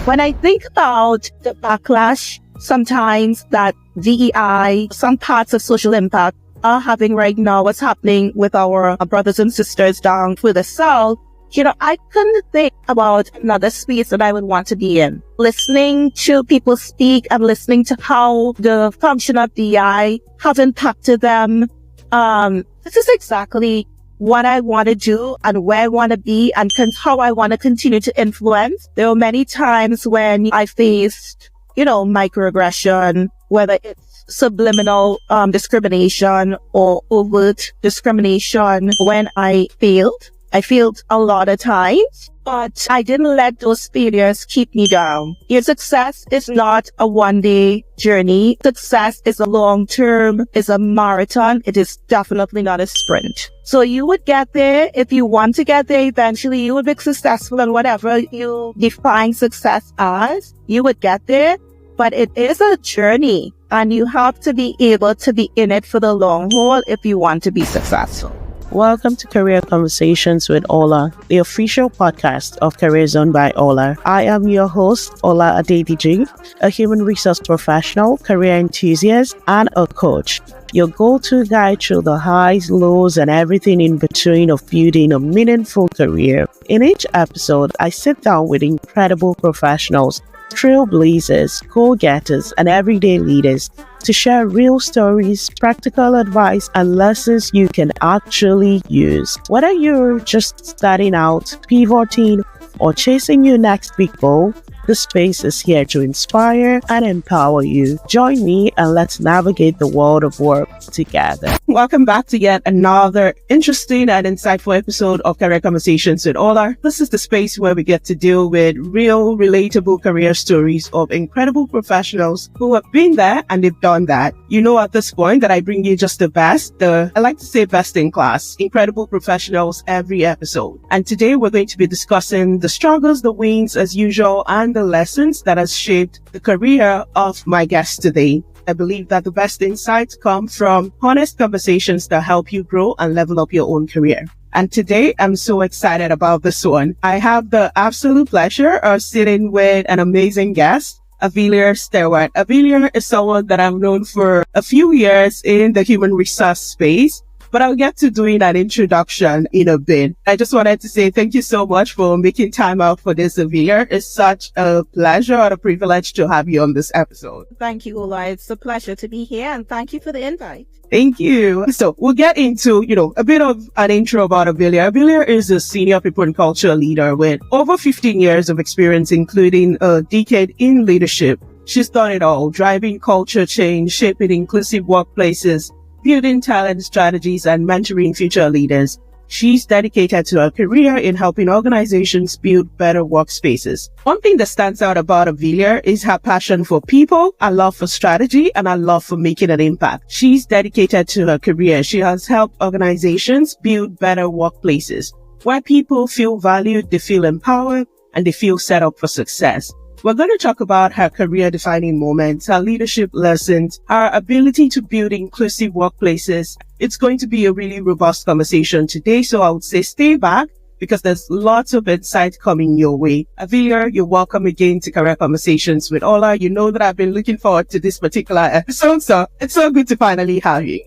When I think about the backlash sometimes that DEI, some parts of social impact are having right now, what's happening with our brothers and sisters down through the South, I couldn't think about another space that I would want to be in. Listening to people speak and listening to how the function of DEI have impacted them. This is exactly what I want to do and where I want to be and how I want to continue to influence. There were many times when I faced, microaggression, whether it's subliminal discrimination or overt discrimination. When I failed a lot of times, but I didn't let those failures keep me down. Your success is not a one-day journey. Success is a long-term, is a marathon. It is definitely not a sprint. So you would get there. If you want to get there, eventually you would be successful in whatever you define success as. You would get there, but it is a journey and you have to be able to be in it for the long haul if you want to be successful. Welcome to Career Conversations with Ola, the official podcast of Career Zone by Ola. I am your host, Ola Adediji, a human resource professional, career enthusiast, and a coach. Your go-to guide through the highs, lows, and everything in between of building a meaningful career. In each episode, I sit down with incredible professionals, trailblazers, go-getters, and everyday leaders to share real stories, practical advice, and lessons you can actually use. Whether you're just starting out, pivoting, or chasing your next big goal, this space is here to inspire and empower you. Join me and let's navigate the world of work together. Welcome back to yet another interesting and insightful episode of Career Conversations with Ola. This is the space where we get to deal with real, relatable career stories of incredible professionals who have been there and they've done that. You know at this point that I bring you just the best, I like to say best in class, incredible professionals every episode. And today we're going to be discussing the struggles, the wins as usual, and the lessons that has shaped the career of my guest today. I believe that the best insights come from honest conversations that help you grow and level up your own career. And today, I'm so excited about this one. I have the absolute pleasure of sitting with an amazing guest, Avelia Stewart. Avelia is someone that I've known for a few years in the human resource space, but I'll get to doing an introduction in a bit. I just wanted to say thank you so much for making time out for this, Avelia. It's such a pleasure and a privilege to have you on this episode. Thank you, Ola. It's a pleasure to be here and thank you for the invite. Thank you. So we'll get into, a bit of an intro about Avelia. Avelia is a senior people and culture leader with over 15 years of experience, including a decade in leadership. She's done it all, driving culture change, shaping inclusive workplaces, building talent strategies, and mentoring future leaders. She's dedicated to her career in helping organizations build better workspaces. One thing that stands out about Avelia is her passion for people, her love for strategy, and her love for making an impact. She's dedicated to her career. She has helped organizations build better workplaces where people feel valued, they feel empowered, and they feel set up for success. We're going to talk about her career-defining moments, her leadership lessons, her ability to build inclusive workplaces. It's going to be a really robust conversation today, so I would say stay back because there's lots of insight coming your way. Avelia, you're welcome again to Career Conversations with Ola. You know that I've been looking forward to this particular episode, so it's so good to finally have you.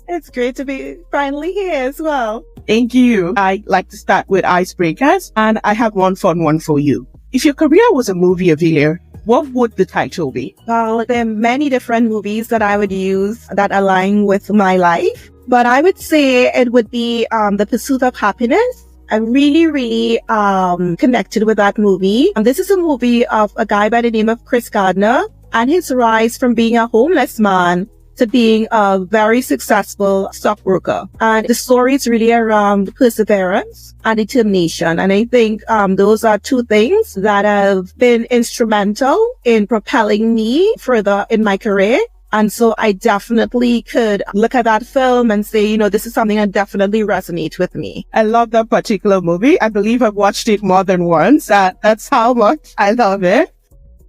It's great to be finally here as well. Thank you. I like to start with Icebreakers, and I have one fun one for you. If your career was a movie, Avelia, what would the title be? Well, there are many different movies that I would use that align with my life, but I would say it would be The Pursuit of Happiness. I'm really connected with that movie. And this is a movie of a guy by the name of Chris Gardner and his rise from being a homeless man to being a very successful stockbroker. And the story is really around perseverance and determination. And I think those are two things that have been instrumental in propelling me further in my career. And so I definitely could look at that film and say, this is something that definitely resonates with me. I love that particular movie. I believe I've watched it more than once. That's how much I love it.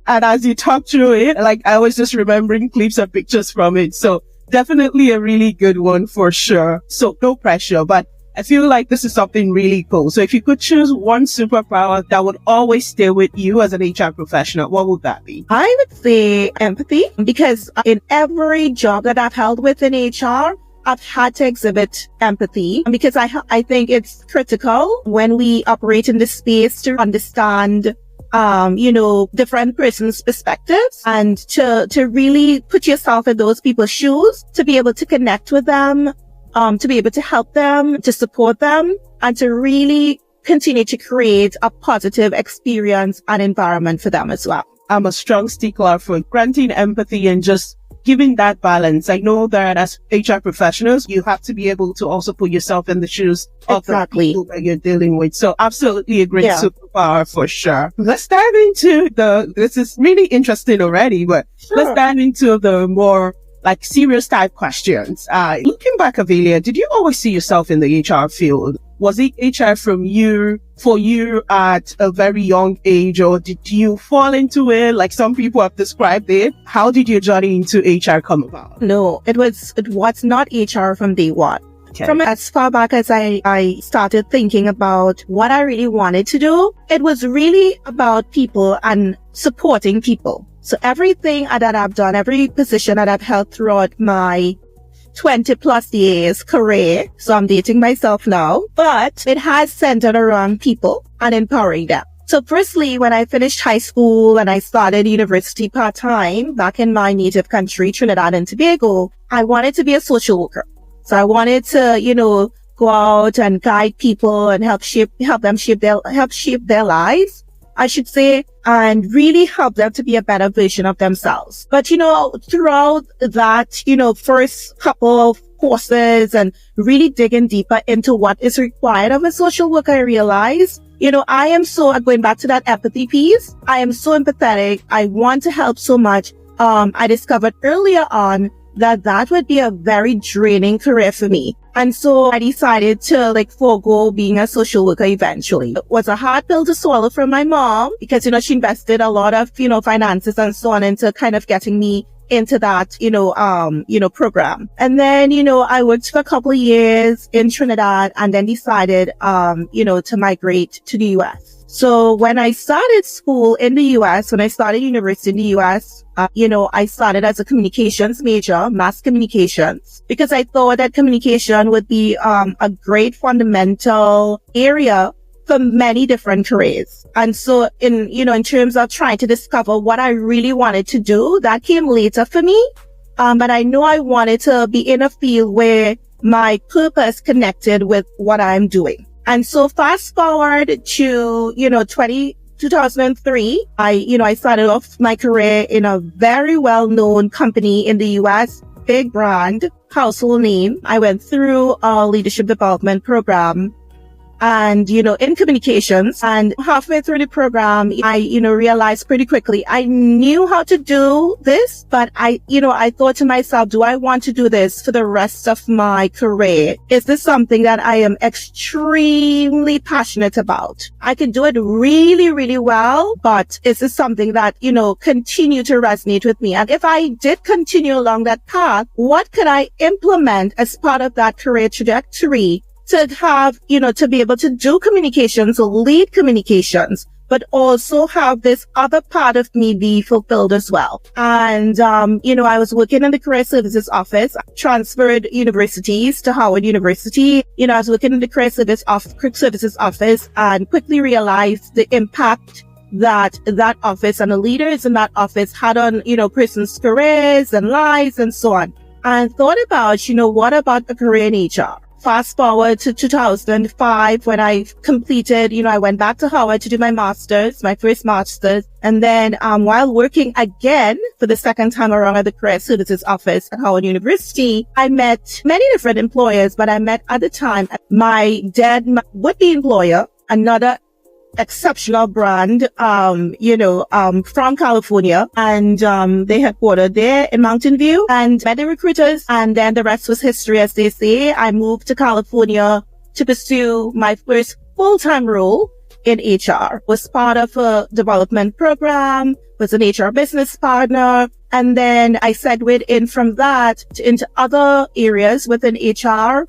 And as you talk through it, I was just remembering clips and pictures from it. So definitely a really good one for sure. So no pressure, but I feel like this is something really cool. So if you could choose one superpower that would always stay with you as an HR professional, what would that be? I would say empathy, because in every job that I've held within HR, I've had to exhibit empathy, because I think it's critical when we operate in this space to understand different persons' perspectives, and to really put yourself in those people's shoes, to be able to connect with them, to be able to help them, to support them, and to really continue to create a positive experience and environment for them as well. I'm a strong stickler for granting empathy and just giving that balance. I know that as HR professionals, you have to be able to also put yourself in the shoes of the people that you're dealing with. So absolutely a great superpower for sure. Let's dive into this is really interesting already, but let's dive into the more like serious type questions. Looking back, Avelia, did you always see yourself in the HR field? Was it HR for you at a very young age, or did you fall into it like some people have described it? How did your journey into HR come about? No, it was not HR from day one. Okay. From as far back as I started thinking about what I really wanted to do, it was really about people and supporting people. So everything that I've done, every position that I've held throughout my 20 plus years career, so I'm dating myself now, but it has centered around people and empowering them. So firstly, when I finished high school and I started university part-time back in my native country, Trinidad and Tobago, I wanted to be a social worker. So I wanted to, go out and guide people and help them shape their lives, I should say, and really help them to be a better version of themselves. But, throughout that, first couple of courses and really digging deeper into what is required of a social worker, I realized, going back to that empathy piece, I am so empathetic. I want to help so much. I discovered earlier on that would be a very draining career for me. And so I decided to forego being a social worker eventually. It was a hard pill to swallow from my mom because, she invested a lot of, finances and so on into kind of getting me into that, program. And then, I worked for a couple of years in Trinidad and then decided, to migrate to the US. So when I started school in the US, when I started university in the US, I started as a communications major, mass communications, because I thought that communication would be a great fundamental area for many different careers. And so in terms of trying to discover what I really wanted to do, that came later for me. But I know I wanted to be in a field where my purpose connected with what I'm doing. And so fast forward to, 2003, I started off my career in a very well-known company in the US, big brand, household name. I went through a leadership development program and, in communications, and halfway through the program, I, realized pretty quickly I knew how to do this, but I thought to myself, do I want to do this for the rest of my career? Is this something that I am extremely passionate about? I can do it really, really well, but is this something that, continue to resonate with me? And if I did continue along that path, what could I implement as part of that career trajectory to have, to be able to do communications, lead communications, but also have this other part of me be fulfilled as well. And, I was working in the career services office, transferred universities to Howard University. I was working in the career services office and quickly realized the impact that office and the leaders in that office had on, persons' careers and lives and so on. And thought about, what about a career in HR? Fast forward to 2005 when I completed, I went back to Howard to do my first master's. And then, while working again for the second time around at the career services office at Howard University, I met many different employers, but I met at the time my would-be employer, another exceptional brand, from California, and they headquartered there in Mountain View, and met the recruiters, and then the rest was history, as they say. I moved to California to pursue my first full-time role in HR, was part of a development program, was an HR business partner, and then I segued in from that into other areas within HR,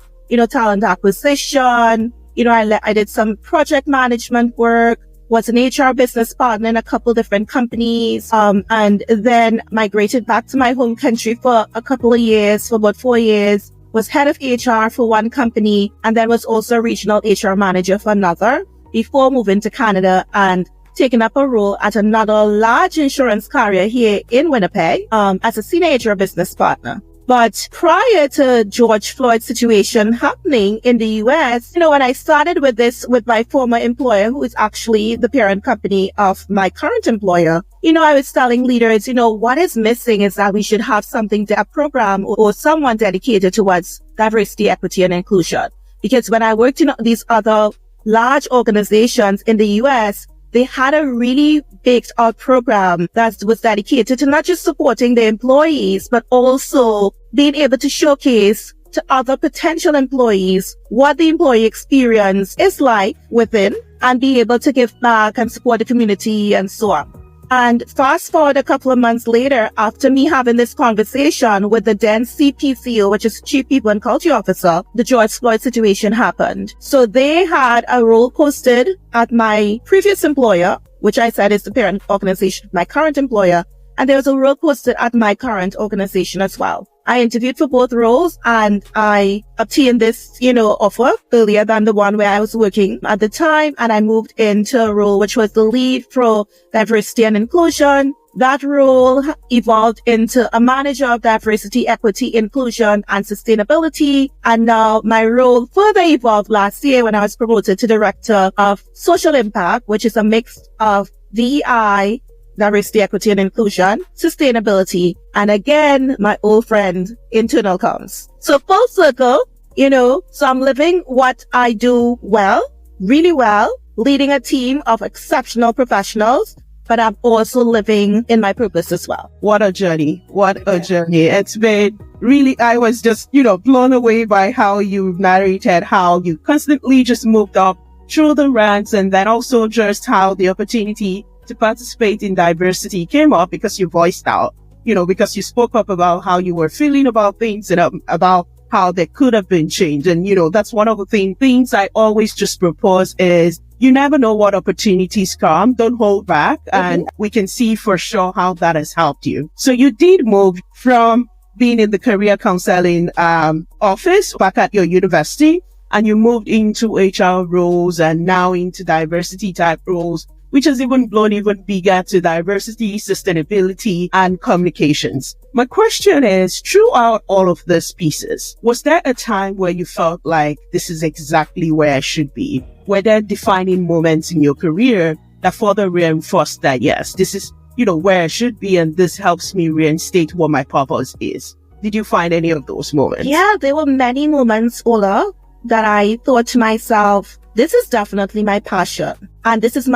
talent acquisition. I did some project management work, was an HR business partner in a couple different companies, and then migrated back to my home country for a couple of years, for about 4 years, was head of HR for one company, and then was also regional HR manager for another before moving to Canada and taking up a role at another large insurance carrier here in Winnipeg, as a senior HR business partner. But prior to George Floyd's situation happening in the US, when I started with this with my former employer, who is actually the parent company of my current employer, I was telling leaders, what is missing is that we should have a program or someone dedicated towards diversity, equity, and inclusion. Because when I worked in these other large organizations in the US, they had a really baked out program that was dedicated to not just supporting the employees, but also being able to showcase to other potential employees what the employee experience is like within and be able to give back and support the community and so on. And fast forward a couple of months later, after me having this conversation with the then CPCO, which is Chief People and Culture Officer, the George Floyd situation happened. So they had a role posted at my previous employer, which I said is the parent organization of my current employer. And there was a role posted at my current organization as well. I interviewed for both roles and I obtained this, offer earlier than the one where I was working at the time. And I moved into a role which was the lead for diversity and inclusion. That role evolved into a manager of diversity, equity, inclusion, and sustainability. And now my role further evolved last year when I was promoted to director of social impact, which is a mix of DEI, diversity, equity, and inclusion, sustainability, and again, my old friend, internal comms. So full circle, so I'm living what I do well, really well, leading a team of exceptional professionals, but I'm also living in my purpose as well. What a journey. What a journey. It's been really, I was just, blown away by how you narrated how you constantly just moved up through the ranks, and then also just how the opportunity to participate in diversity came up because you voiced out, because you spoke up about how you were feeling about things and about how there could have been change. And, that's one of the things I always just propose is you never know what opportunities come. Don't hold back. Mm-hmm. And we can see for sure how that has helped you. So you did move from being in the career counseling office back at your university, and you moved into HR roles and now into diversity type roles, which has even blown even bigger to diversity, sustainability, and communications. My question is, throughout all of these pieces, was there a time where you felt like this is exactly where I should be? Were there defining moments in your career that further reinforced that, yes, this is, where I should be, and this helps me reinstate what my purpose is? Did you find any of those moments? Yeah, there were many moments, Ola, that I thought to myself, this is definitely my passion. And it's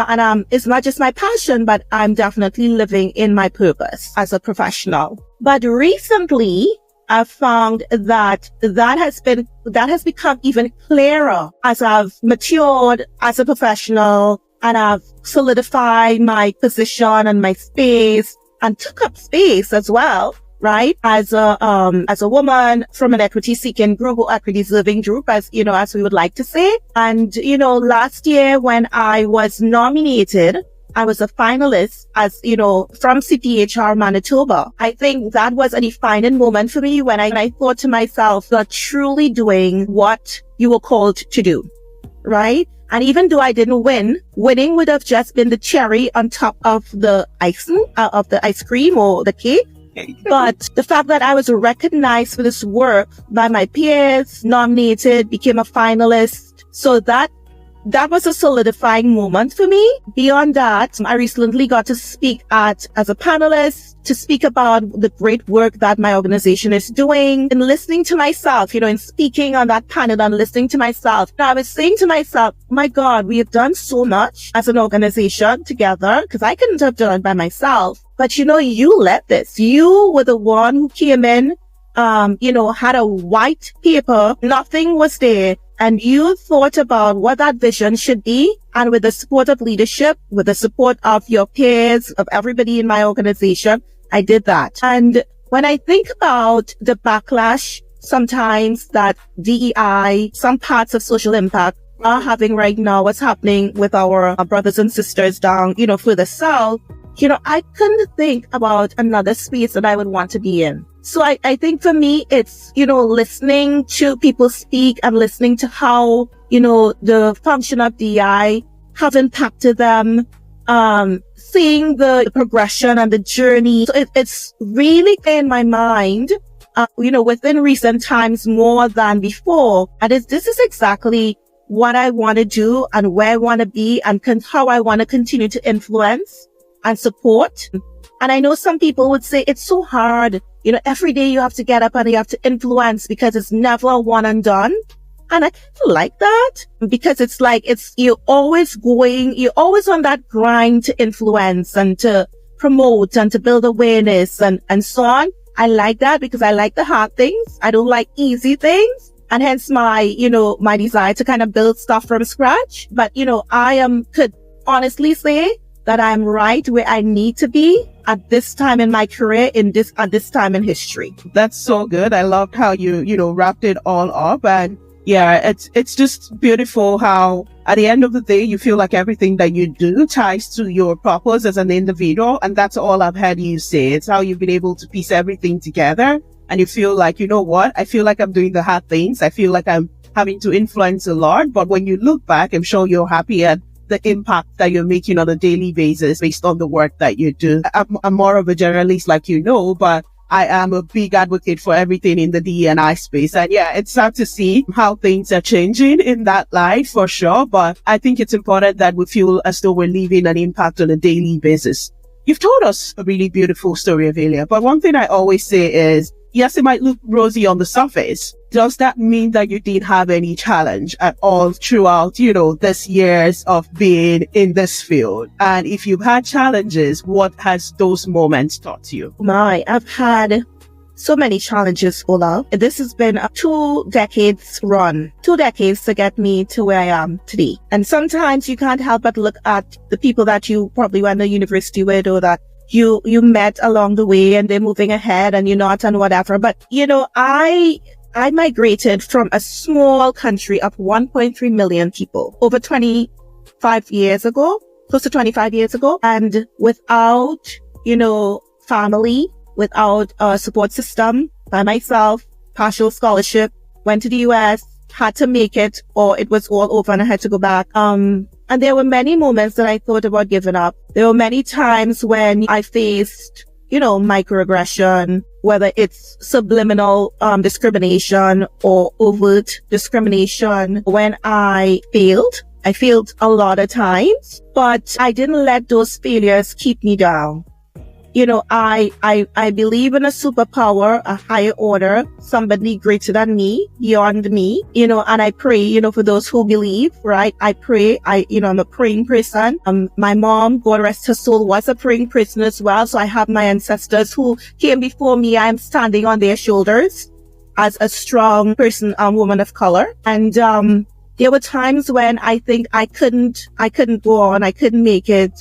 not just my passion, but I'm definitely living in my purpose as a professional. But recently, I've found that has become even clearer as I've matured as a professional and I've solidified my position and my space and took up space as well. Right? As a woman from an equity seeking group or equity deserving group, as we would like to say. And, last year when I was nominated, I was a finalist from CPHR Manitoba. I think that was a defining moment for me when I thought to myself, you're truly doing what you were called to do. Right? And even though I didn't win, winning would have just been the cherry on top of the icing, of the ice cream or the cake. But the fact that I was recognized for this work by my peers, nominated, became a finalist. So that was a solidifying moment for me. Beyond that, I recently got to speak as a panelist to speak about the great work that my organization is doing, and listening to myself, in speaking on that panel and listening to myself. I was saying to myself, my God, we have done so much as an organization together, because I couldn't have done it by myself. But you led this. You were the one who came in, had a white paper, nothing was there. And you thought about what that vision should be. And with the support of leadership, with the support of your peers, of everybody in my organization, I did that. And when I think about the backlash sometimes that DEI, some parts of social impact are having right now, what's happening with our brothers and sisters down, further south, I couldn't think about another space that I would want to be in. So I think for me, it's, listening to people speak and listening to how, the function of DEI have impacted them, seeing the progression and the journey. So it's really in my mind, within recent times more than before. And this is exactly what I want to do and where I want to be and how I want to continue to influence and support. And I know some people would say it's so hard. Every day you have to get up and you have to influence because it's never a one and done. And I kind of like that because it's like, you're always on that grind to influence and to promote and to build awareness and so on. I like that because I like the hard things. I don't like easy things. And hence my desire to kind of build stuff from scratch. But, could honestly say that I'm right where I need to be at this time in my career, at this time in history. That's so good. I loved how you wrapped it all up. And yeah, it's just beautiful how at the end of the day, you feel like everything that you do ties to your purpose as an individual. And that's all I've heard you say. It's how you've been able to piece everything together. And you feel like, what? I feel like I'm doing the hard things. I feel like I'm having to influence a lot. But when you look back, I'm sure you're happy at the impact that you're making on a daily basis based on the work that you do. I'm more of a generalist like but I am a big advocate for everything in the D&I space. And yeah, it's sad to see how things are changing in that light for sure. But I think it's important that we feel as though we're leaving an impact on a daily basis. You've told us a really beautiful story, Avelia. But one thing I always say is, yes, it might look rosy on the surface. Does that mean that you didn't have any challenge at all throughout, this years of being in this field? And if you've had challenges, what has those moments taught you? I've had so many challenges, Ola. This has been a 2 decades run, 2 decades to get me to where I am today. And sometimes you can't help but look at the people that you probably went to university with or that you met along the way and they're moving ahead and you're not and whatever. But, I migrated from a small country of 1.3 million people over 25 years ago, close to 25 years ago. And without, family, without a support system, by myself, partial scholarship, went to the US, had to make it or it was all over and I had to go back. And there were many moments that I thought about giving up. There were many times when I faced, microaggression, whether it's subliminal discrimination or overt discrimination. When I failed a lot of times, but I didn't let those failures keep me down. I believe in a superpower, a higher order, somebody greater than me, beyond me, and I pray, for those who believe, right? I pray, I'm a praying person. My mom, God rest her soul, was a praying person as well. So I have my ancestors who came before me. I'm standing on their shoulders as a strong person, woman of color. And, there were times when I think I couldn't go on. I couldn't make it.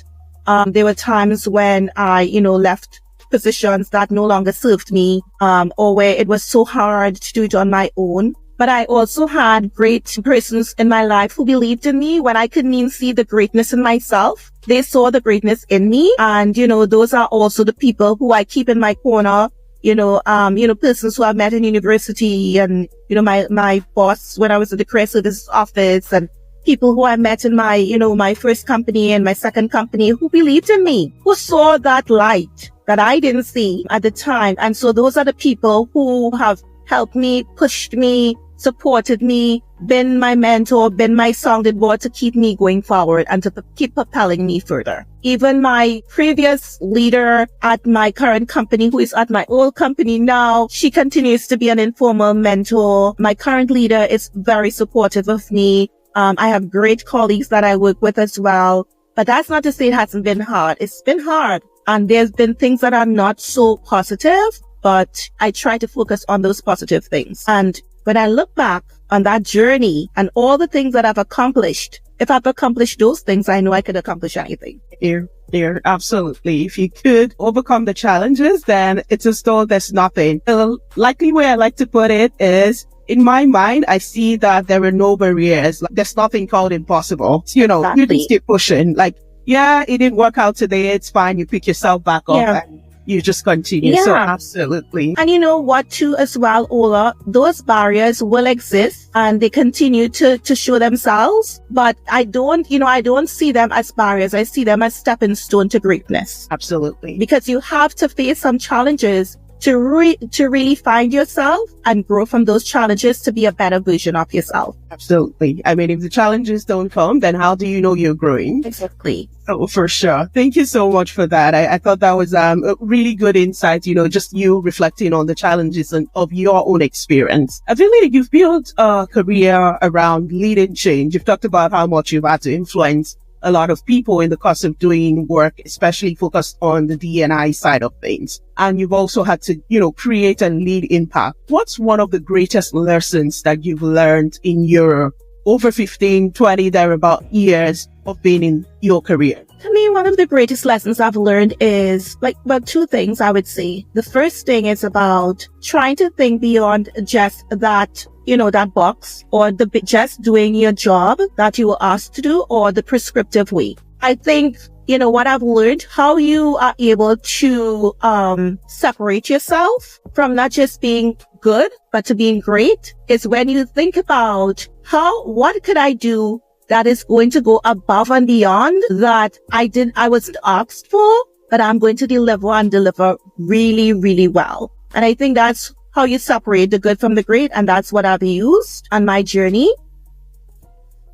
There were times when I, left positions that no longer served me, or where it was so hard to do it on my own. But I also had great persons in my life who believed in me when I couldn't even see the greatness in myself. They saw the greatness in me. And, those are also the people who I keep in my corner, persons who I met in university and, my boss when I was at the career service office and people who I met in my, my first company and my second company who believed in me, who saw that light that I didn't see at the time. And so those are the people who have helped me, pushed me, supported me, been my mentor, been my sounding board to keep me going forward and to keep propelling me further. Even my previous leader at my current company, who is at my old company now, she continues to be an informal mentor. My current leader is very supportive of me. I have great colleagues that I work with as well, but that's not to say it hasn't been hard. It's been hard and there's been things that are not so positive, but I try to focus on those positive things. And when I look back on that journey and all the things that I've accomplished, if I've accomplished those things, I know I could accomplish anything. Yeah, absolutely. If you could overcome the challenges, then it's as though there's nothing. The likely way I like to put it is, in my mind, I see that there are no barriers. Like, there's nothing called impossible. You know, you just keep pushing. Like, yeah, it didn't work out today. It's fine. You pick yourself back up and you just continue. So absolutely. And you know what too as well, Ola, those barriers will exist and they continue to show themselves. But I don't see them as barriers. I see them as stepping stone to greatness. Absolutely. Because you have to face some challenges to really find yourself and grow from those challenges to be a better version of yourself. Absolutely. I mean, if the challenges don't come, then how do you know you're growing? Exactly. Oh, for sure. Thank you so much for that. I thought that was a really good insight, you know, just you reflecting on the challenges of your own experience. I feel like you've built a career around leading change. You've talked about how much you've had to influence a lot of people in the course of doing work, especially focused on the D&I side of things. And you've also had to, you know, create and lead impact. What's one of the greatest lessons that you've learned in your over 15, 20, thereabout years of being in your career? To me, one of the greatest lessons I've learned is two things, I would say. The first thing is about trying to think beyond just that, you know, that box or just doing your job that you were asked to do or the prescriptive way. I think, you know, what I've learned, how you are able to separate yourself from not just being good, but to being great is when you think about what could I do that is going to go above and beyond that I wasn't asked for, but I'm going to deliver really, really well. And I think that's how you separate the good from the great. And that's what I've used on my journey.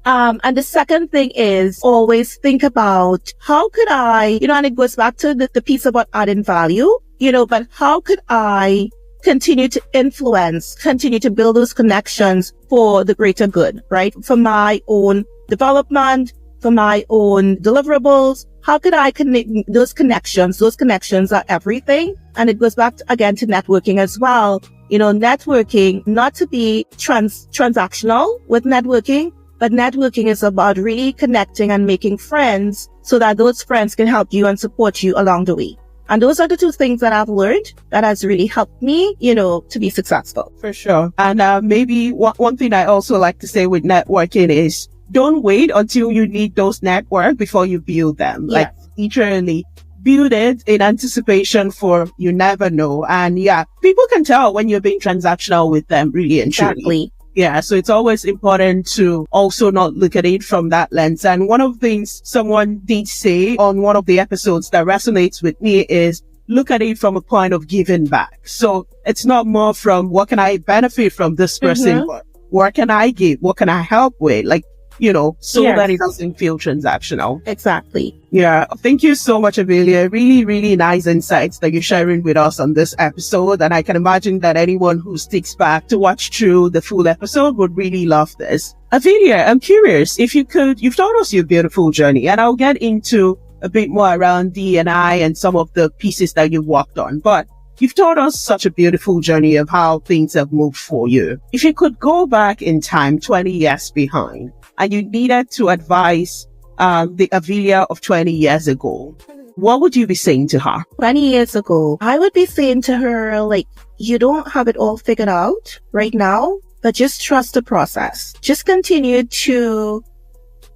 And the second thing is always think about how could I, you know, and it goes back to the piece about adding value, you know, but how could I continue to influence, continue to build those connections for the greater good, right? For my own development, for my own deliverables. How could I connect those connections? Those connections are everything. And it goes back again to networking as well. You know, networking, not to be transactional with networking, but networking is about really connecting and making friends so that those friends can help you and support you along the way. And those are the two things that I've learned that has really helped me, you know, to be successful. For sure. And maybe one thing I also like to say with networking is don't wait until you need those networks before you build them. Like literally build it in anticipation for you never know. And people can tell when you're being transactional with them, really and truly. Exactly. Yeah, so it's always important to also not look at it from that lens. And one of the things someone did say on one of the episodes that resonates with me is look at it from a point of giving back. So it's not more from what can I benefit from this person, but what can I give? What can I help with? Like, you know, so that it doesn't feel transactional. Exactly. Yeah. Thank you so much, Avelia. Really, really nice insights that you're sharing with us on this episode. And I can imagine that anyone who sticks back to watch through the full episode would really love this. Avelia, I'm curious if you could, you've told us your beautiful journey, and I'll get into a bit more around D&I and some of the pieces that you've worked on. But you've told us such a beautiful journey of how things have moved for you. If you could go back in time 20 years behind, and you needed to advise the Avelia of 20 years ago, what would you be saying to her? 20 years ago, I would be saying to her, like, you don't have it all figured out right now, but just trust the process. Just continue to,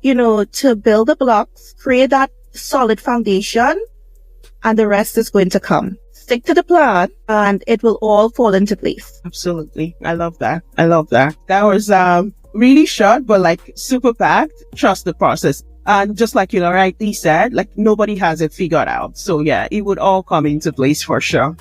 you know, to build the blocks, create that solid foundation, and the rest is going to come. Stick to the plan, and it will all fall into place. Absolutely. I love that. That was really short, but like super packed. Trust the process. And just like you rightly said, like nobody has it figured out. So yeah, it would all come into place for sure.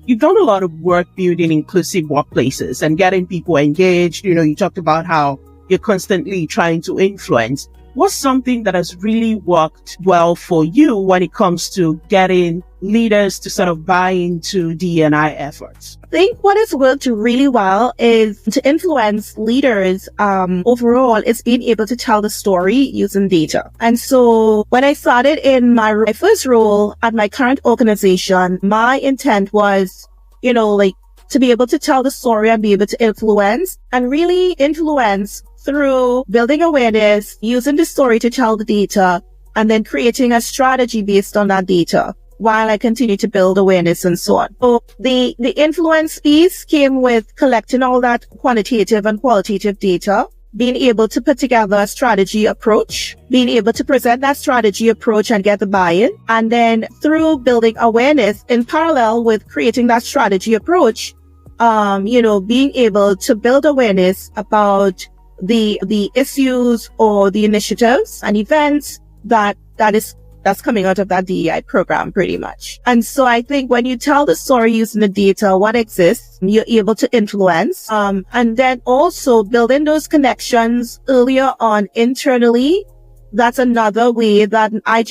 You've done a lot of work building inclusive workplaces and getting people engaged. You know, you talked about how you're constantly trying to influence. What's something that has really worked well for you when it comes to getting leaders to sort of buy into D&I efforts? I think what has worked really well is to influence leaders overall is being able to tell the story using data. And so when I started in my first role at my current organization, my intent was, you know, like to be able to tell the story and be able to influence and really influence through building awareness, using the story to tell the data, and then creating a strategy based on that data while I continue to build awareness and so on. So the influence piece came with collecting all that quantitative and qualitative data, being able to put together a strategy approach, being able to present that strategy approach and get the buy-in. And then through building awareness in parallel with creating that strategy approach, being able to build awareness about the issues or the initiatives and events that's coming out of that DEI program pretty much. And so I think when you tell the story using the data, what exists, you're able to influence, and then also building those connections earlier on internally. That's another way that I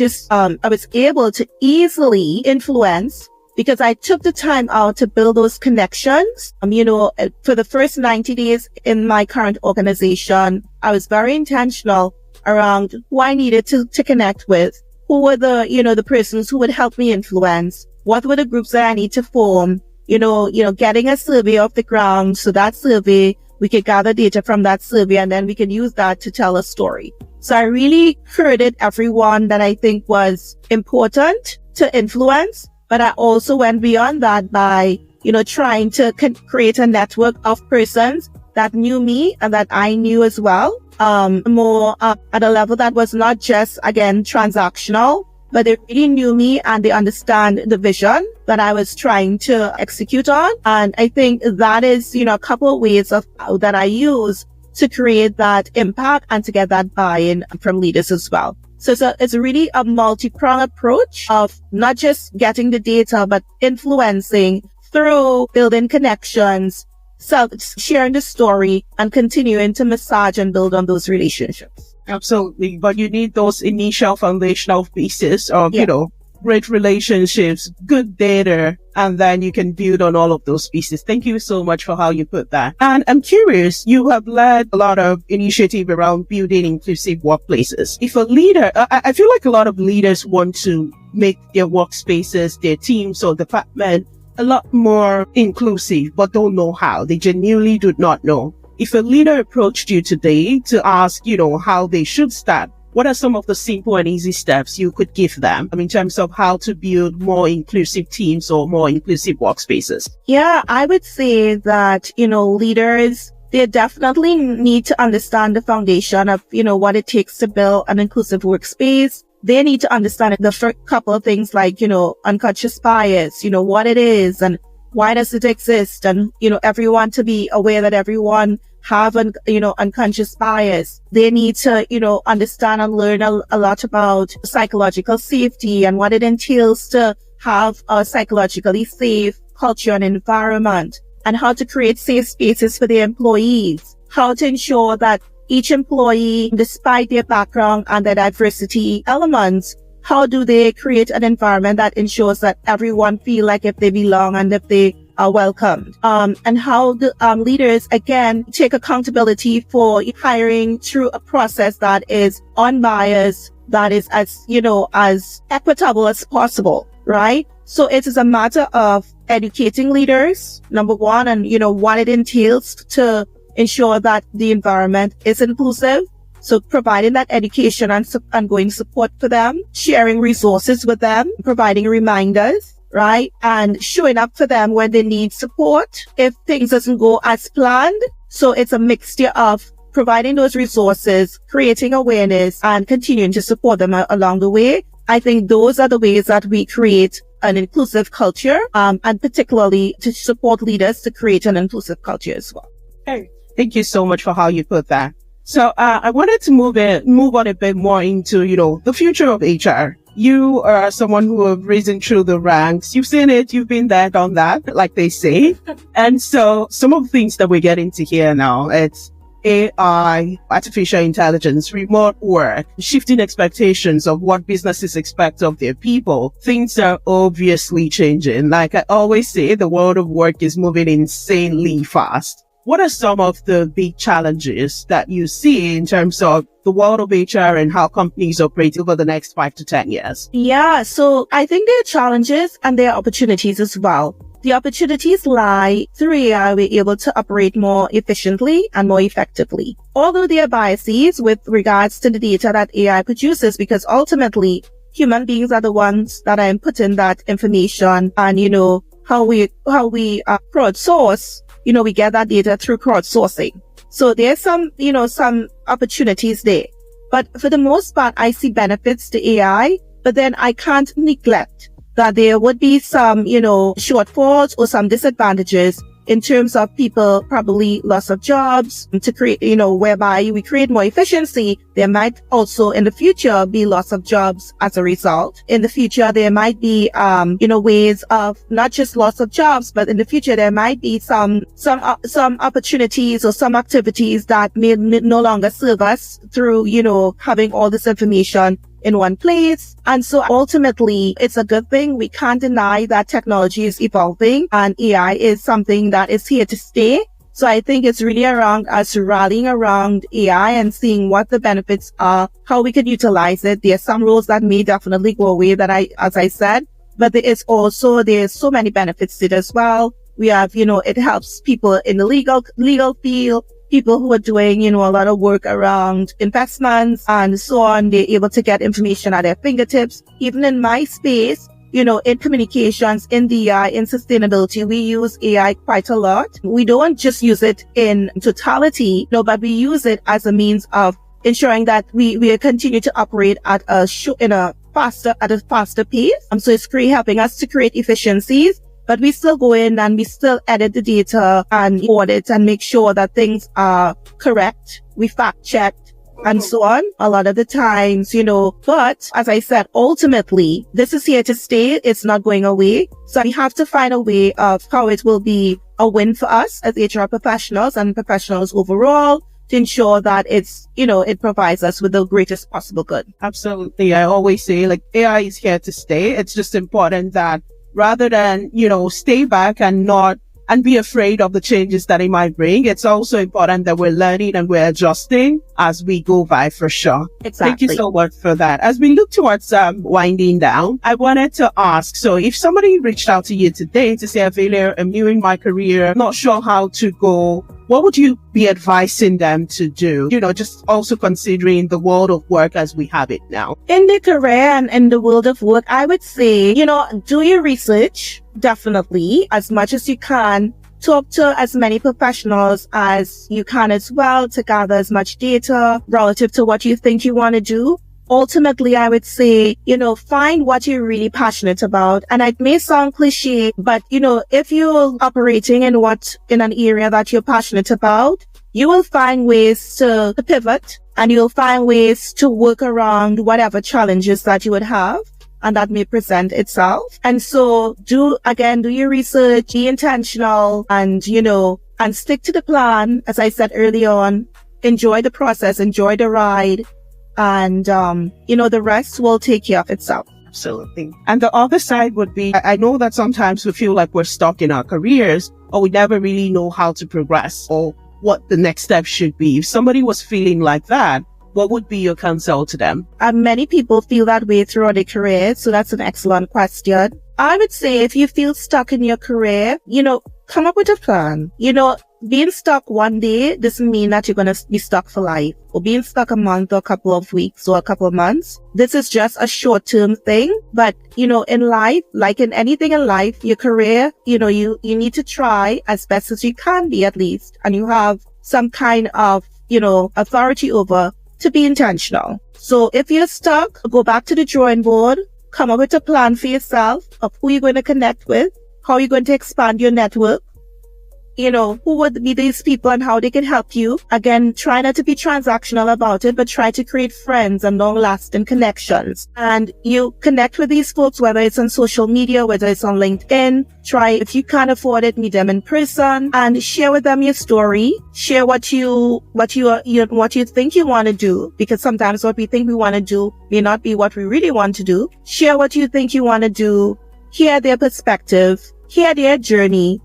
was able to easily influence because I took the time out to build those connections. For the first 90 days in my current organization, I was very intentional around who I needed to connect with. Who were the persons who would help me influence? What were the groups that I need to form? Getting a survey off the ground. So that survey, we could gather data from that survey and then we could use that to tell a story. So I really herded everyone that I think was important to influence. But I also went beyond that by, trying to create a network of persons that knew me and that I knew as well. More at a level that was not just, again, transactional, but they really knew me and they understand the vision that I was trying to execute on. And I think that is, a couple of ways that I use to create that impact and to get that buy-in from leaders as well. So it's really a multi-pronged approach of not just getting the data, but influencing through building connections, sharing the story and continuing to massage and build on those relationships. Absolutely. But you need those initial foundational pieces of, great relationships, good data, and then you can build on all of those pieces. Thank you so much for how you put that. And I'm curious, you have led a lot of initiative around building inclusive workplaces. If a leader, I feel like a lot of leaders want to make their workspaces, their teams or department a lot more inclusive, but don't know how. They genuinely do not know. If a leader approached you today to ask, how they should start, what are some of the simple and easy steps you could give them in terms of how to build more inclusive teams or more inclusive workspaces? Yeah, I would say that, leaders, they definitely need to understand the foundation of, what it takes to build an inclusive workspace. They need to understand the first couple of things like, unconscious bias, what it is and why does it exist? And, everyone to be aware that everyone have unconscious bias. They need to, understand and learn a lot about psychological safety and what it entails to have a psychologically safe culture and environment and how to create safe spaces for their employees, how to ensure that each employee, despite their background and their diversity elements, how do they create an environment that ensures that everyone feel like if they belong and if they are welcomed? And how the leaders, again, take accountability for hiring through a process that is unbiased, that is as equitable as possible, right? So it is a matter of educating leaders, number one, and, what it entails to ensure that the environment is inclusive. So providing that education and ongoing support for them, sharing resources with them, providing reminders, right? And showing up for them when they need support if things doesn't go as planned. So it's a mixture of providing those resources, creating awareness, and continuing to support them along the way. I think those are the ways that we create an inclusive culture, and particularly to support leaders to create an inclusive culture as well. Hey, thank you so much for how you put that. So I wanted to move on a bit more into, the future of HR. You are someone who have risen through the ranks. You've seen it. You've been there, done that, like they say. And so some of the things that we're getting to hear now, it's AI, artificial intelligence, remote work, shifting expectations of what businesses expect of their people. Things are obviously changing. Like I always say, the world of work is moving insanely fast. What are some of the big challenges that you see in terms of the world of HR and how companies operate over the next 5 to 10 years? Yeah, so I think there are challenges and there are opportunities as well. the opportunities lie through AI, we're able to operate more efficiently and more effectively. Although there are biases with regards to the data that AI produces, because ultimately human beings are the ones that are inputting that information, and how we crowdsource, we get that data through crowdsourcing. So there's some opportunities there. But for the most part, I see benefits to AI, but then I can't neglect that there would be some, shortfalls or some disadvantages in terms of people probably loss of jobs to create, whereby we create more efficiency. There might also in the future be loss of jobs as a result. In the future, there might be, ways of not just loss of jobs, but in the future, there might be some opportunities or some activities that may no longer serve us through, having all this information in one place. And so ultimately, it's a good thing. We can't deny that technology is evolving and AI is something that is here to stay. So I think it's really around us rallying around AI and seeing what the benefits are, how we can utilize it. There are some roles that may definitely go away as I said, but there's so many benefits to it as well. We have, it helps people in the legal field, people who are doing, a lot of work around investments and so on. They're able to get information at their fingertips. Even in my space, in communications, in DI, in sustainability, we use AI quite a lot. We don't just use it in totality, but we use it as a means of ensuring that we continue to operate at a faster pace. So it's helping us to create efficiencies. But we still go in and we still edit the data and audit and make sure that things are correct. We fact check and so on a lot of the times, but as I said, ultimately, this is here to stay. It's not going away. So we have to find a way of how it will be a win for us as HR professionals and professionals overall to ensure that it provides us with the greatest possible good. Absolutely. I always say AI is here to stay. It's just important that rather than, stay back and be afraid of the changes that it might bring, it's also important that we're learning and we're adjusting as we go by, for sure. Exactly. Thank you so much for that. As we look towards winding down, I wanted to ask, so if somebody reached out to you today to say, Avelia, I'm new in my career, not sure how to go, what would you be advising them to do? Just also considering the world of work as we have it now. In the career and in the world of work, I would say, do your research, definitely, as much as you can. Talk to as many professionals as you can as well to gather as much data relative to what you think you want to do. Ultimately, I would say, find what you're really passionate about. And it may sound cliche, but, if you're operating in an area that you're passionate about, you will find ways to pivot and you'll find ways to work around whatever challenges that you would have and that may present itself. And so do your research, be intentional and, and stick to the plan. As I said early on, enjoy the process, enjoy the ride. And, the rest will take care of itself. Absolutely. And the other side would be, I know that sometimes we feel like we're stuck in our careers or we never really know how to progress or what the next step should be. If somebody was feeling like that, what would be your counsel to them? Many people feel that way throughout their career. So that's an excellent question. I would say if you feel stuck in your career, come up with a plan. Being stuck one day doesn't mean that you're going to be stuck for life, or being stuck a month or a couple of weeks or a couple of months. This is just a short-term thing. But, in life, like in anything in life, your career, you need to try as best as you can be at least. And you have some kind of, authority over to be intentional. So if you're stuck, go back to the drawing board, come up with a plan for yourself of who you're going to connect with, how you're going to expand your network, who would be these people and how they can help you. Again, try not to be transactional about it, but try to create friends and long-lasting connections. And you connect with these folks, whether it's on social media, whether it's on LinkedIn. Try, if you can't afford it, meet them in person and share with them your story. Share what you think you want to do, because sometimes what we think we want to do may not be what we really want to do. Share what you think you want to do. Hear their perspective. Hear their journey.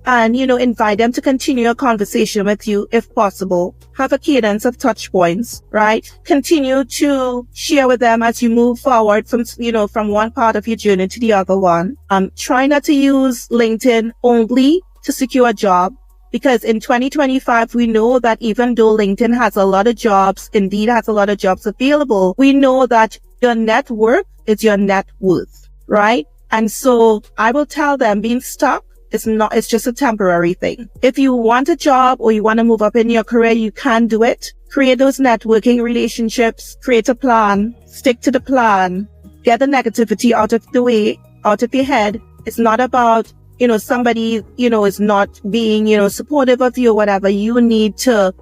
and, invite them to continue a conversation with you if possible. Have a cadence of touch points, right? Continue to share with them as you move forward from one part of your journey to the other one. Try not to use LinkedIn only to secure a job, because in 2025, we know that even though LinkedIn has a lot of jobs, Indeed has a lot of jobs available, we know that your network is your net worth, right? And so I will tell them being stuck, it's just a temporary thing. If you want a job or you want to move up in your career, you can do it. Create those networking relationships, create a plan, stick to the plan, get the negativity out of the way, out of your head. It's not about, somebody, is not being, supportive of you or whatever. You need to,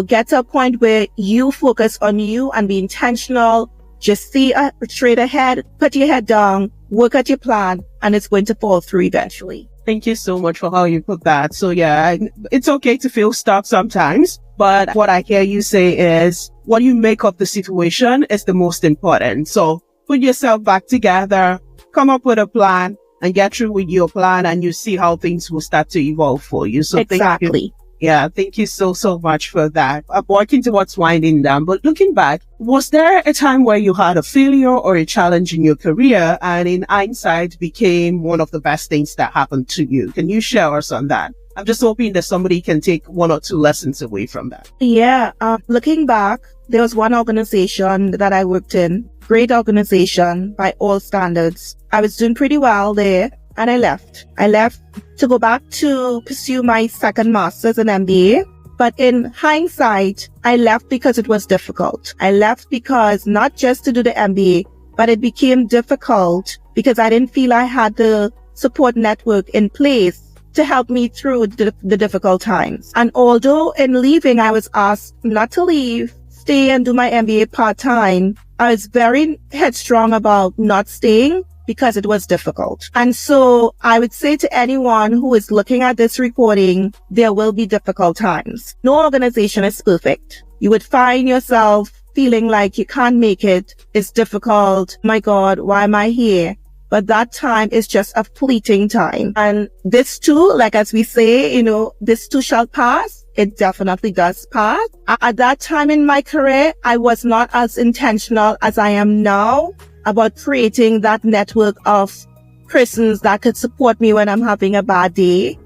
get to a point where you focus on you and be intentional. Just see straight ahead, put your head down, work at your plan, and it's going to fall through eventually. Thank you so much for how you put that. So yeah, it's okay to feel stuck sometimes, but what I hear you say is what you make of the situation is the most important. So put yourself back together, come up with a plan, and get through with your plan, and you see how things will start to evolve for you. So exactly. Thank you. Yeah, thank you so much for that. I'm working towards winding down, but looking back, was there a time where you had a failure or a challenge in your career and in hindsight became one of the best things that happened to you? Can you share us on that? I'm just hoping that somebody can take one or two lessons away from that. Yeah, looking back, there was one organization that I worked in, great organization by all standards. I was doing pretty well there. And I left. I left to go back to pursue my second master's in MBA. But in hindsight, I left because it was difficult. I left because not just to do the MBA, but it became difficult because I didn't feel I had the support network in place to help me through the difficult times. And although in leaving, I was asked not to leave, stay and do my MBA part-time, I was very headstrong about not staying because it was difficult. And so I would say to anyone who is looking at this recording, there will be difficult times. No organization is perfect. You would find yourself feeling like you can't make it. It's difficult. My God, why am I here? But that time is just a fleeting time. And this too, like as we say, this too shall pass. It definitely does pass. At that time in my career, I was not as intentional as I am now about creating that network of persons that could support me when I'm having a bad day,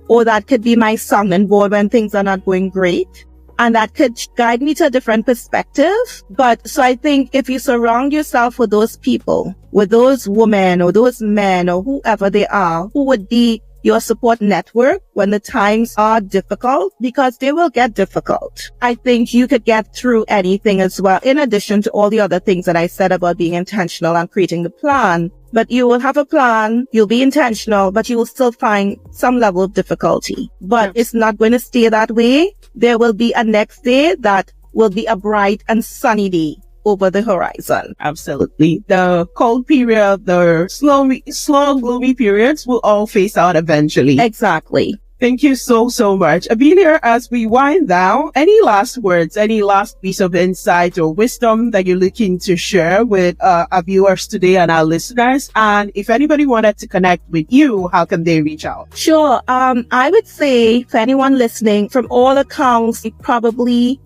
or that could be my sounding board when things are not going great, and that could guide me to a different perspective. But so I think if you surround yourself with those people, with those women or those men or whoever they are, who would be your support network when the times are difficult, because they will get difficult, I think you could get through anything as well, in addition to all the other things that I said about being intentional and creating the plan. But you will have a plan, you'll be intentional, but you will still find some level of difficulty. But It's not going to stay that way. There will be a next day that will be a bright and sunny day over the horizon. Absolutely. The cold period, the slow, gloomy periods will all phase out eventually. Exactly. Thank you so much. Avelia, as we wind down, any last words, any last piece of insight or wisdom that you're looking to share with our viewers today and our listeners? And if anybody wanted to connect with you, how can they reach out? Sure. I would say for anyone listening, from all accounts, you probably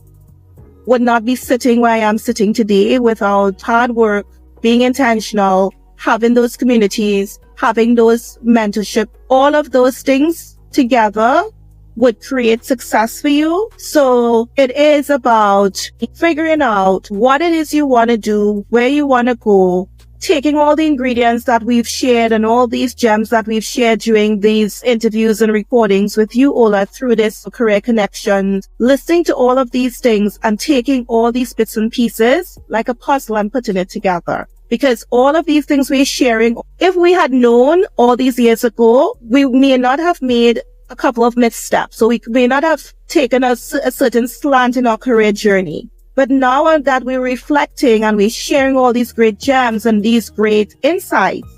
would not be sitting where I am sitting today without hard work, being intentional, having those communities, having those mentorship, all of those things together would create success for you. So it is about figuring out what it is you want to do, where you want to go, taking all the ingredients that we've shared and all these gems that we've shared during these interviews and recordings with you, Ola, through this Career Connection, listening to all of these things and taking all these bits and pieces like a puzzle and putting it together. Because all of these things we're sharing, if we had known all these years ago, we may not have made a couple of missteps. So we may not have taken a certain slant in our career journey. But now that we're reflecting and we're sharing all these great gems and these great insights,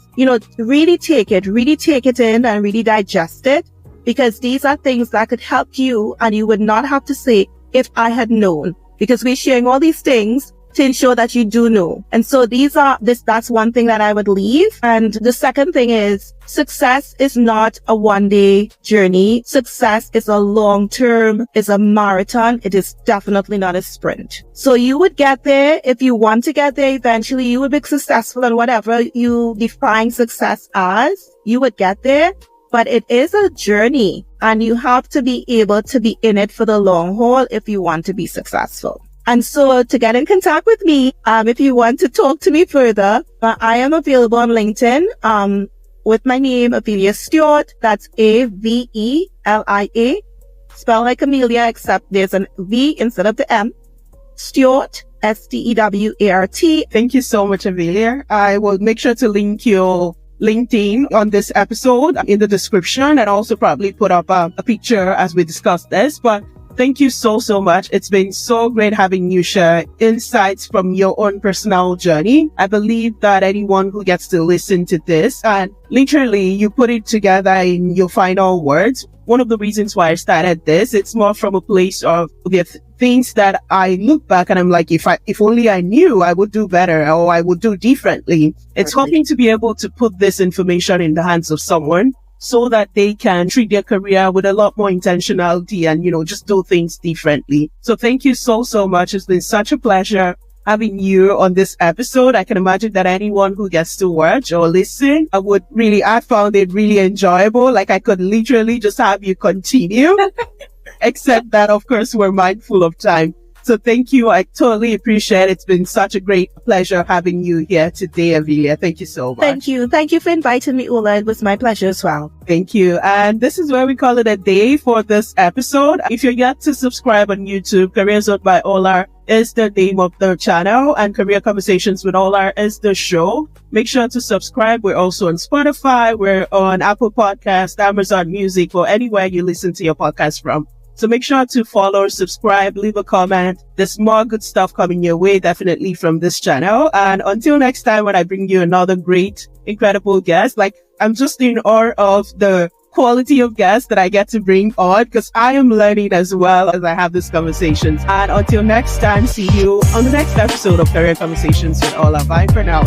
really take it in and really digest it, because these are things that could help you, and you would not have to say, if I had known, because we're sharing all these things to ensure that you do know. And so that's one thing that I would leave. And the second thing is success is not a one-day journey. Success is a long-term, is a marathon. It is definitely not a sprint. So you would get there. If you want to get there eventually, you would be successful in whatever you define success as. You would get there. But it is a journey, and you have to be able to be in it for the long haul if you want to be successful. And so to get in contact with me, if you want to talk to me further, I am available on LinkedIn, with my name, Avelia Stewart. That's Avelia, spelled like Amelia, except there's an V instead of the M. Stewart, Stewart. Thank you so much, Avelia. I will make sure to link your LinkedIn on this episode in the description, and also probably put up a picture as we discuss this. But thank you so much. It's been so great having you share insights from your own personal journey. I believe that anyone who gets to listen to this and literally you put it together in your final words. One of the reasons why I started this, it's more from a place of the things that I look back and I'm like, if only I knew, I would do better, or I would do differently. It's hoping to be able to put this information in the hands of someone so that they can treat their career with a lot more intentionality and, just do things differently. So thank you so much. It's been such a pleasure having you on this episode. I can imagine that anyone who gets to watch or listen, I found it really enjoyable. Like I could literally just have you continue, except that of course we're mindful of time. So thank you. I totally appreciate it. It's been such a great pleasure having you here today, Avelia. Thank you so much. Thank you. Thank you for inviting me, Ola. It was my pleasure as well. Thank you. And this is where we call it a day for this episode. If you're yet to subscribe on YouTube, Career Zone by Ola is the name of the channel, and Career Conversations with Ola is the show. Make sure to subscribe. We're also on Spotify. We're on Apple Podcasts, Amazon Music, or anywhere you listen to your podcast from. So make sure to follow, subscribe, leave a comment. There's more good stuff coming your way, definitely from this channel. And until next time, when I bring you another great, incredible guest, I'm just in awe of the quality of guests that I get to bring on, because I am learning as well as I have these conversations. And until next time, see you on the next episode of Career Conversations with Ola. Bye for now.